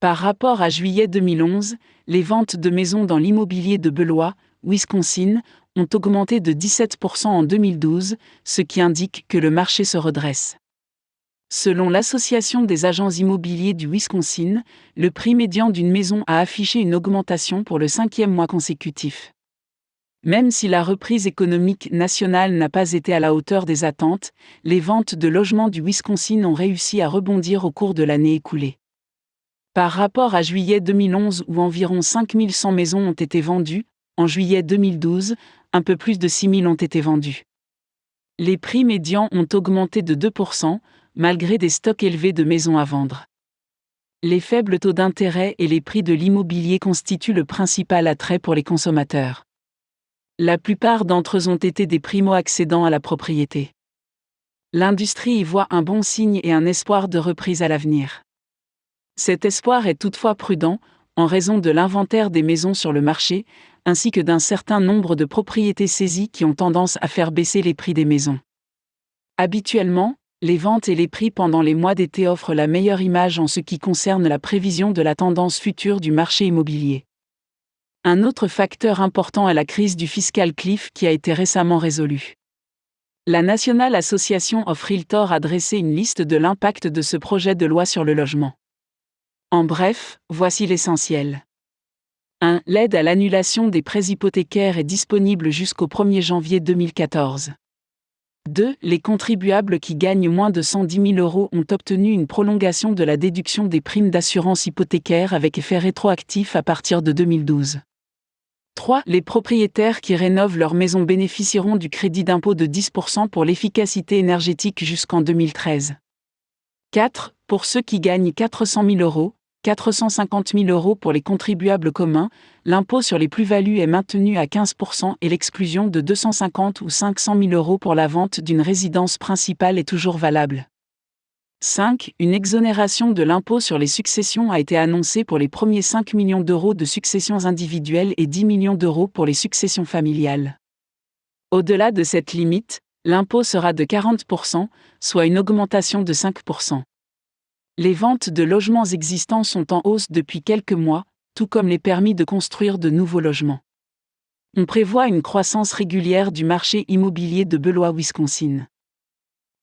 Par rapport à juillet 2011, les ventes de maisons dans l'immobilier de Beloit, Wisconsin, ont augmenté de 17% en 2012, ce qui indique que le marché se redresse. Selon l'Association des agents immobiliers du Wisconsin, le prix médian d'une maison a affiché une augmentation pour le 5e mois consécutif. Même si la reprise économique nationale n'a pas été à la hauteur des attentes, les ventes de logements du Wisconsin ont réussi à rebondir au cours de l'année écoulée. Par rapport à juillet 2011 où environ 5100 maisons ont été vendues, en juillet 2012, un peu plus de 6000 ont été vendues. Les prix médians ont augmenté de 2%, malgré des stocks élevés de maisons à vendre. Les faibles taux d'intérêt et les prix de l'immobilier constituent le principal attrait pour les consommateurs. La plupart d'entre eux ont été des primo-accédants à la propriété. L'industrie y voit un bon signe et un espoir de reprise à l'avenir. Cet espoir est toutefois prudent, en raison de l'inventaire des maisons sur le marché, ainsi que d'un certain nombre de propriétés saisies qui ont tendance à faire baisser les prix des maisons. Habituellement, les ventes et les prix pendant les mois d'été offrent la meilleure image en ce qui concerne la prévision de la tendance future du marché immobilier. Un autre facteur important est la crise du fiscal cliff qui a été récemment résolue. La National Association of Realtors a dressé une liste de l'impact de ce projet de loi sur le logement. En bref, voici l'essentiel. 1. L'aide à l'annulation des prêts hypothécaires est disponible jusqu'au 1er janvier 2014. 2. Les contribuables qui gagnent moins de 110 000 € ont obtenu une prolongation de la déduction des primes d'assurance hypothécaire avec effet rétroactif à partir de 2012. 3. Les propriétaires qui rénovent leur maison bénéficieront du crédit d'impôt de 10% pour l'efficacité énergétique jusqu'en 2013. 4. Pour ceux qui gagnent 400 000 €, 450 000 € pour les contribuables communs, l'impôt sur les plus-values est maintenu à 15% et l'exclusion de 250 ou 500 000 € pour la vente d'une résidence principale est toujours valable. 5. Une exonération de l'impôt sur les successions a été annoncée pour les premiers 5 millions d'euros de successions individuelles et 10 millions d'euros pour les successions familiales. Au-delà de cette limite, l'impôt sera de 40%, soit une augmentation de 5%. Les ventes de logements existants sont en hausse depuis quelques mois, tout comme les permis de construire de nouveaux logements. On prévoit une croissance régulière du marché immobilier de Beloit, Wisconsin.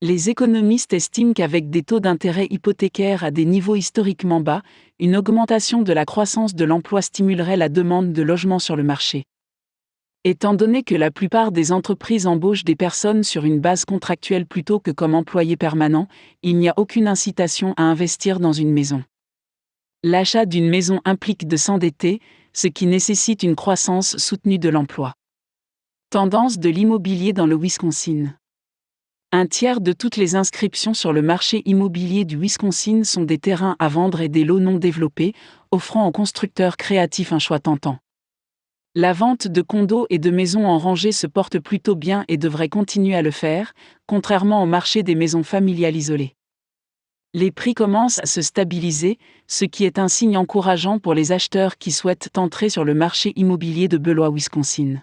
Les économistes estiment qu'avec des taux d'intérêt hypothécaires à des niveaux historiquement bas, une augmentation de la croissance de l'emploi stimulerait la demande de logements sur le marché. Étant donné que la plupart des entreprises embauchent des personnes sur une base contractuelle plutôt que comme employés permanents, il n'y a aucune incitation à investir dans une maison. L'achat d'une maison implique de s'endetter, ce qui nécessite une croissance soutenue de l'emploi. Tendance de l'immobilier dans le Wisconsin. Un tiers de toutes les inscriptions sur le marché immobilier du Wisconsin sont des terrains à vendre et des lots non développés, offrant aux constructeurs créatifs un choix tentant. La vente de condos et de maisons en rangée se porte plutôt bien et devrait continuer à le faire, contrairement au marché des maisons familiales isolées. Les prix commencent à se stabiliser, ce qui est un signe encourageant pour les acheteurs qui souhaitent entrer sur le marché immobilier de Beloit, Wisconsin.